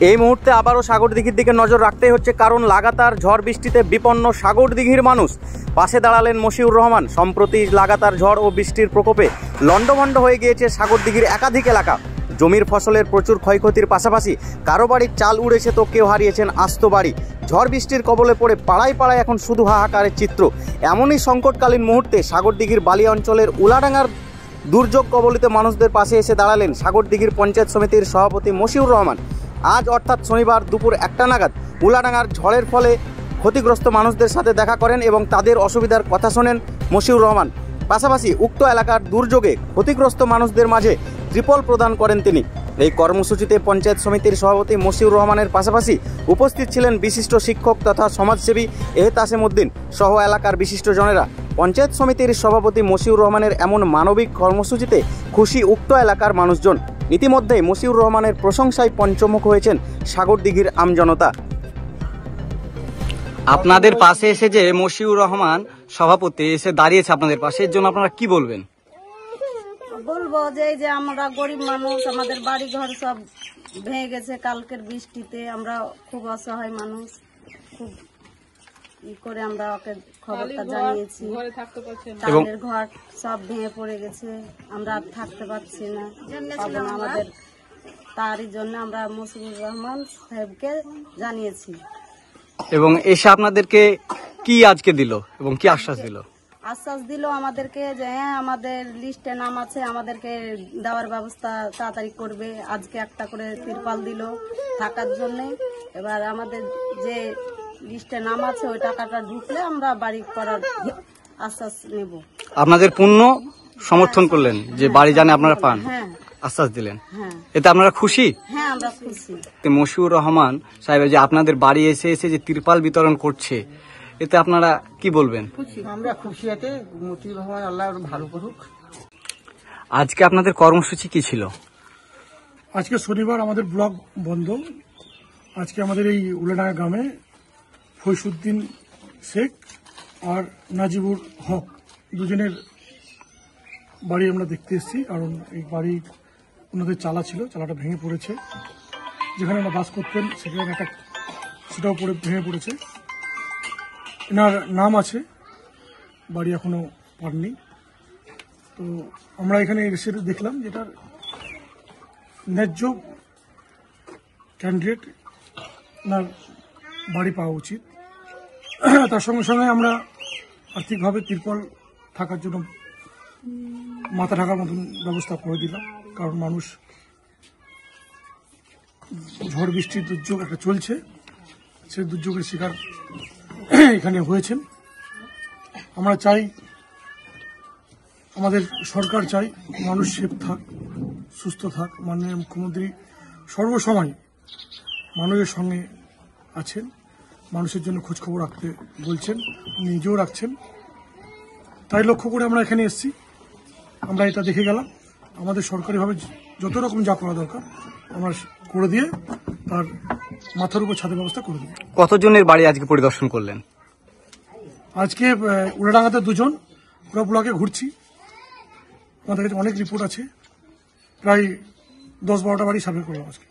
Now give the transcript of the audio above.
এই মুহূর্তে আবারও সাগরদিঘির দিকে নজর রাখতেই হচ্ছে, কারণ লাগাতার ঝড় বৃষ্টিতে বিপন্ন সাগরদিঘির মানুষ। পাশে দাঁড়ালেন মশিউর রহমান। সম্প্রতি লাগাতার ঝড় ও বৃষ্টির প্রকোপে লণ্ডভণ্ড হয়ে গিয়েছে সাগরদিঘির একাধিক এলাকা। জমির ফসলের প্রচুর ক্ষয়ক্ষতির পাশাপাশি কারো বাড়ির চাল উড়েছে তো কেউ হারিয়েছেন আস্ত বাড়ি। ঝড় বৃষ্টির কবলে পড়ে পাড়ায় পাড়ায় এখন শুধু হাহাকারের চিত্র। এমনই সংকটকালীন মুহূর্তে সাগরদিঘির বালি অঞ্চলের উলাডাঙ্গার দুর্যোগ কবলিত মানুষদের পাশে এসে দাঁড়ালেন সাগরদিঘির পঞ্চায়েত সমিতির সভাপতি মশিউর রহমান। আজ অর্থাৎ শনিবার দুপুর 1টা নাগাদ উলাডাঙ্গার ঝড়ের ফলে ক্ষতিগ্রস্ত মানুষদের সাথে দেখা করেন এবং তাদের অসুবিধার কথা শোনেন মশিউর রহমান। পাশাপাশি উক্ত এলাকার দুর্যোগে ক্ষতিগ্রস্ত মানুষদের মাঝে ত্রিপল প্রদান করেন তিনি। এই কর্মসূচিতে পঞ্চায়েত সমিতির সভাপতি মশিউর রহমানের পাশাপাশি উপস্থিত ছিলেন বিশিষ্ট শিক্ষক তথা সমাজসেবী এহতাসেম উদ্দিন সহ এলাকার বিশিষ্টজনেরা। পঞ্চায়েত সমিতির সভাপতি মশিউর রহমানের এমন মানবিক কর্মসূচিতে খুশি উক্ত এলাকার মানুষজন। ইতিমধ্যেই মশিউর রহমানের প্রশংসায় পঞ্চমুখ হয়েছেন সাগরদিঘির আমজনতা। আপনাদের পাশে এসে যে মশিউর রহমান সভাপতি এসে দাঁড়িয়েছে আপনাদের পাশে, এর জন্য আপনারা কি বলবেন? বলবো যে এই যে আমরা গরিব মানুষ, আমাদের বাড়ি ঘর সব ভেঙে গেছে কালকের বৃষ্টিতে। আমরা খুব অসহায় মানুষ, খুব করে আমরা ওকে খবরটা জানিয়েছি। চালের ঘর সব ভেঙে পড়ে গেছে, আমরা আর থাকতে পারছি না আমাদের। তারই জন্য আমরা মশিউর রহমান সাহেবকে জানিয়েছি। এবং এসে আপনাদেরকে কি আজকে দিল এবং কি আশ্বাস দিল? আশ্বাস দিল আমাদেরকে যে হ্যাঁ, আমাদের লিস্টে নাম আছে, আমাদেরকে দেওয়ার ব্যবস্থা তাড়াতাড়ি করবে। আজকে একটা করে তিরপাল দিল থাকার জন্য। এবার আমাদের যে লিস্টে নাম আছে ওই টাকাটা ঢুকলে আমরা বাড়ি করার আশ্বাস নেব। আপনাদের পূর্ণ সমর্থন করলেন যে বাড়ি জানে আপনারা পান, হ্যাঁ আশ্বাস দিলেন। এতে আপনারা খুশি? হ্যাঁ, আমরা খুশি। মশিউর রহমান সাহেব যে আপনাদের বাড়ি এসে এসে যে তিরপাল বিতরণ করছে, এতে আপনারা কি বলবেন? আমরা খুশি। এতে মশিউর রহমান আল্লাহ ভালো করুক। আজকে আপনাদের কর্মসূচি কি ছিল? আজকে শনিবার আমাদের ব্লক বন্ধ। আজকে আমাদের এই উলাডাঙ্গা গ্রামে ফৈসুদ্দিন শেখ আর নাজিবুর হক দুজনের বাড়ি আমরা দেখতে এসেছি। কারণ এই বাড়ি ওনাদের চালা ছিল, চালাটা ভেঙে পড়েছে। যেখানে ওরা বাস করতেন সেখানে একটা সেটাও ভেঙে পড়েছে। এনার নাম আছে, বাড়ি এখনো পাননি। তো আমরা এখানে এসে দেখলাম যেটার ন্যায্য ক্যান্ডিডেট ওনার বাড়ি পাওয়া উচিত। তার সঙ্গে সঙ্গে আমরা আর্থিকভাবে তিরপল থাকার জন্য মাথা ঢাকার মতন ব্যবস্থা করে দিলাম। কারণ মানুষ ঝড় বৃষ্টির দুর্যোগ একটা চলছে, সেই দুর্যোগের শিকার এখানে হয়েছেন। আমরা চাই, আমাদের সরকার চাই মানুষ সেফ থাক, সুস্থ থাক। মাননীয় মুখ্যমন্ত্রী সর্বসময় মানুষের সঙ্গে আছেন, মানুষের জন্য খোঁজখবর রাখতে বলছেন, নিজেও রাখছেন। তাই লক্ষ্য করে আমরা এখানে এসেছি। আমরা এটা দেখে গেলাম, আমাদের সরকারিভাবে যত রকম যা করা দরকার আমরা করে দিয়ে তার মাথার উপর ছাদের ব্যবস্থা করে দিই। কতজনের বাড়ি আজকে পরিদর্শন করলেন? আজকে উলাডাঙ্গাতে 2জন, পুরো ব্লকে ঘুরছি। আমাদের কাছে অনেক রিপোর্ট আছে, প্রায় 10-12টা বাড়ি সার্ভে করলাম আজকে।